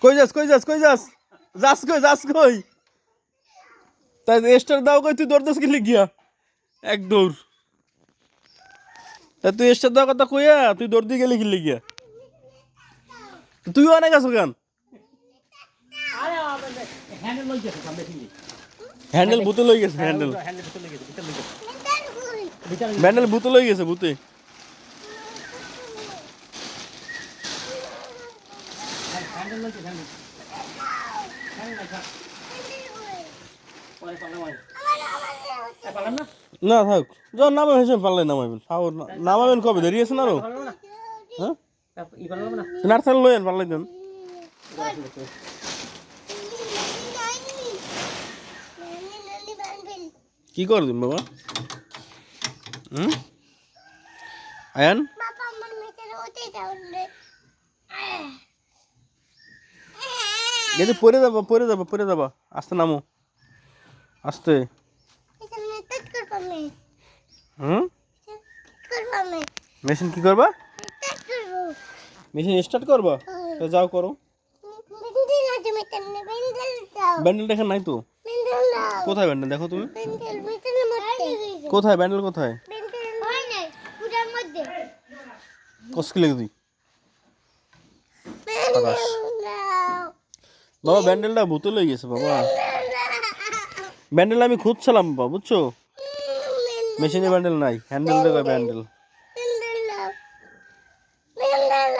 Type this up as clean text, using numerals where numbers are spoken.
কই যাস কই যাস কই যাস যাস কই তাই স্টার দাও কই তুই দৌড় কি লিখিয়া এক দৌড় তা তুই স্টার দাও কথা কইয়া তুই দৌড় দিয়ে গেলি কি লিখিয়া তুইও অনেক আছো গান হ্যান্ডেল বুতে লই গেছে হ্যান্ডেল ব্যান্ডেল বুতে লই গেছে বুতে না থাক যখন নামে হয়েছে পারলে নামাবেন নামাবেন কবে দেরি আছে না আরো হ্যাঁ নার্সাল লইয়েন পারলে দেন কি করে দিন বাবা আয়ান পরে যাবা আস্তে নামো আস্তে মেশিন কি করবা মেশিন স্টার্ট করবা তো যাও করো ব্যান্ডেল দেখেন নাই তো কোথায় ব্যান্ডেল দেখো তুমি কোথায় ব্যান্ডেল কোথায় কসকি লেগে তুই বাবা ব্যান্ডেলটা ভূতে লই গেছে বাবা ব্যান্ডেল আমি খুঁজছিলাম বাবা বুঝছো মেশিনে ব্যান্ডেল নাই হ্যান্ডেল দেখো ব্যান্ডেল